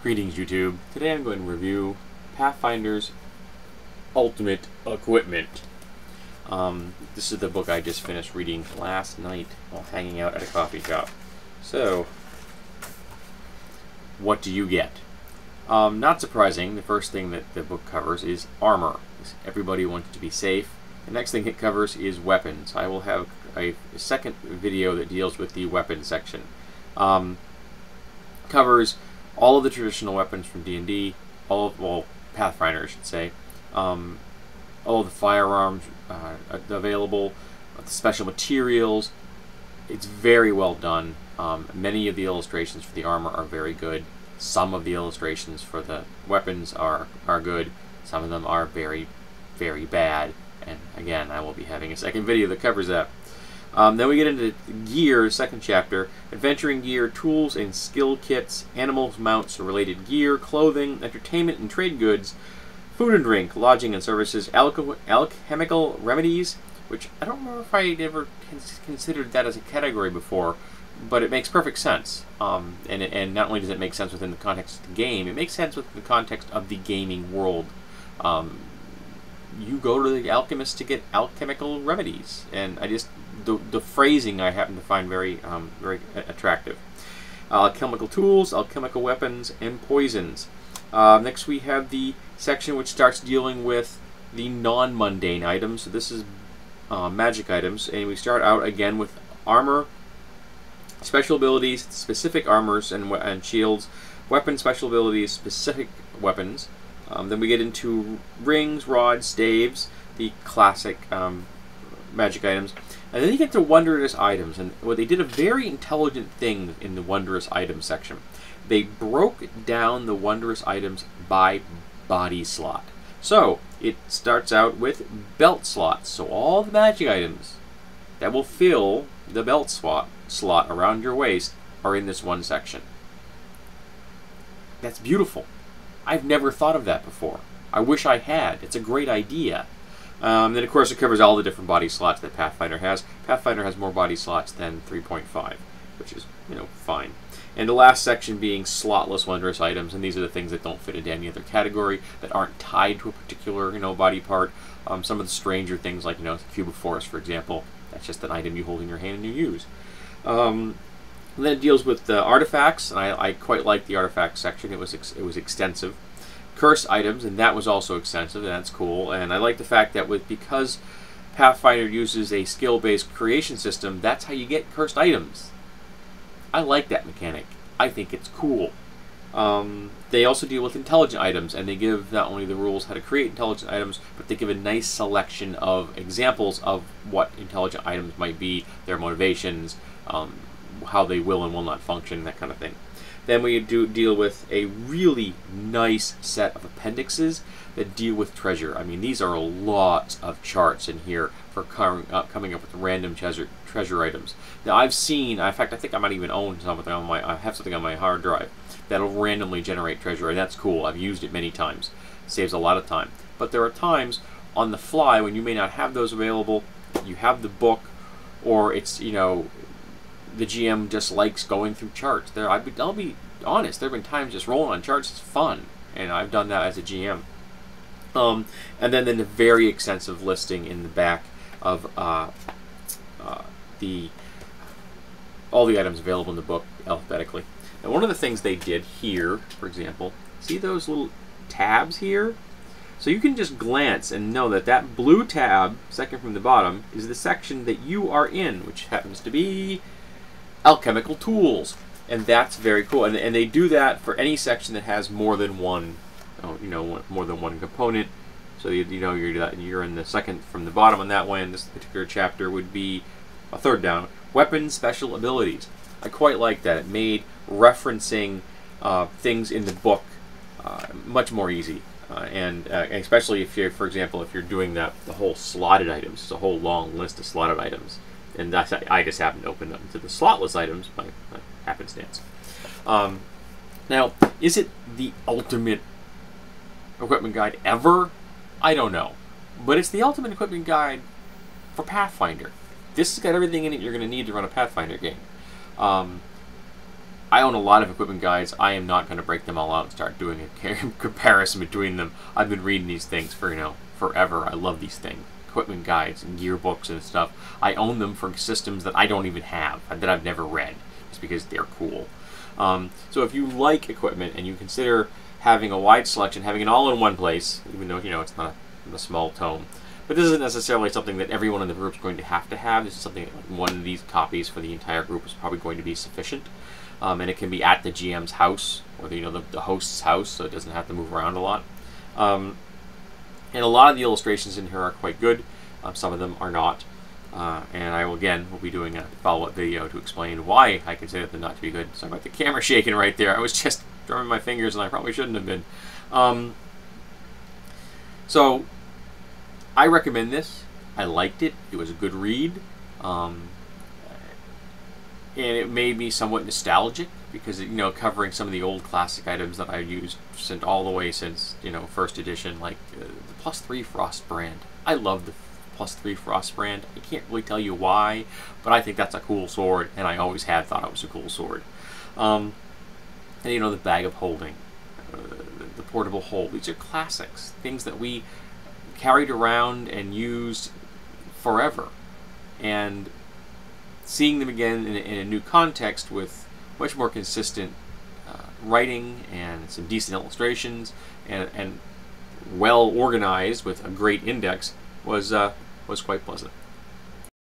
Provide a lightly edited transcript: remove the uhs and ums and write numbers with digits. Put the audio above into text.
Greetings, YouTube. Today I'm going to review Pathfinder's Ultimate Equipment. This is the book I just finished reading last night while hanging out at a coffee shop. So, what do you get? Not surprising, the first thing that the book covers is armor. Everybody wants to be safe. The next thing it covers is weapons. I will have a second video that deals with the weapons section. Covers all of the traditional weapons from D&D, well, Pathfinder I should say, all of the firearms available, the special materials. It's very well done. Many of the illustrations for the armor are very good. Some of the illustrations for the weapons are good. Some of them are very, very bad. And again, I will be having a second video that covers that. Then we get into gear, second chapter, adventuring gear, tools and skill kits, animals, mounts, related gear, clothing, entertainment and trade goods, food and drink, lodging and services, alchemical remedies, which I don't remember if I ever considered that as a category before, but it makes perfect sense. And not only does it make sense within the context of the game, it makes sense within the context of the gaming world. You go to the alchemist to get alchemical remedies, and the phrasing I happen to find very attractive. Alchemical tools, alchemical weapons, and poisons. Next we have the section which starts dealing with the non-mundane items. So this is magic items, and we start out again with armor, special abilities, specific armors and shields, weapon special abilities, specific weapons. Then we get into rings, rods, staves, the classic magic items. And then you get to wondrous items. And they did a very intelligent thing in the wondrous items section. They broke down the wondrous items by body slot. So it starts out with belt slots. So all the magic items that will fill the belt slot around your waist are in this one section. That's beautiful. I've never thought of that before. I wish I had. It's a great idea. Then, of course, it covers all the different body slots that Pathfinder has. Pathfinder has more body slots than 3.5, which is, fine. And the last section being slotless wondrous items, and these are the things that don't fit into any other category, that aren't tied to a particular, body part. Some of the stranger things, like, the Cube of Force, for example. That's just an item you hold in your hand and you use. And then it deals with artifacts, and I quite like the artifacts section. It was extensive. Cursed items, and that was also extensive, and that's cool. And I like the fact that because Pathfinder uses a skill-based creation system, that's how you get cursed items. I like that mechanic. I think it's cool. They also deal with intelligent items, and they give not only the rules how to create intelligent items, but they give a nice selection of examples of what intelligent items might be, their motivations, how they will and will not function, that kind of thing. Then we deal with a really nice set of appendixes that deal with treasure. I mean, these are a lot of charts in here for coming up with random treasure items. Now, I've seen, in fact, I think I might even own something on I have something on my hard drive that'll randomly generate treasure, and that's cool. I've used it many times. It saves a lot of time. But there are times on the fly when you may not have those available. You have the book, or it's, the GM just likes going through charts. I'll be honest, there have been times just rolling on charts is fun, and I've done that as a GM. And then the very extensive listing in the back of all the items available in the book alphabetically. Now, one of the things they did here, for example, see those little tabs here? So you can just glance and know that that blue tab, second from the bottom, is the section that you are in, which happens to be alchemical tools, and that's very cool. And they do that for any section that has more than one, more than one component. So you're in the second from the bottom on that one. This particular chapter would be a third down. Weapons, special abilities. I quite like that. It made referencing things in the book much more easy, and especially if you're, for example, if you're doing the whole slotted items. It's a whole long list of slotted items. And I just happened to open up to the slotless items by happenstance. Now, is it the ultimate equipment guide ever? I don't know. But it's the ultimate equipment guide for Pathfinder. This has got everything in it you're going to need to run a Pathfinder game. I own a lot of equipment guides. I am not going to break them all out and start doing a comparison between them. I've been reading these things for, forever. I love these things. Equipment guides and gear books and stuff. I own them for systems that I don't even have, that I've never read, just because they're cool. So if you like equipment and you consider having a wide selection, having it all in one place, even though, it's not a small tome, but this isn't necessarily something that everyone in the group is going to have. This is something that one of these copies for the entire group is probably going to be sufficient. And it can be at the GM's house, or the host's house, so it doesn't have to move around a lot. And a lot of the illustrations in here are quite good. Some of them are not. And I will be doing a follow-up video to explain why I consider them not to be good. Sorry about the camera shaking right there. I was just drumming my fingers, and I probably shouldn't have been. So I recommend this. I liked it. It was a good read. And it made me somewhat nostalgic because, covering some of the old classic items that I used all the way since, first edition, like the +3 Frost brand. I love the +3 Frost brand. I can't really tell you why, but I think that's a cool sword, and I always have thought it was a cool sword. And, the Bag of Holding, the Portable Hold. These are classics, things that we carried around and used forever. And seeing them again in a new context with much more consistent writing and some decent illustrations and well organized with a great index was quite pleasant.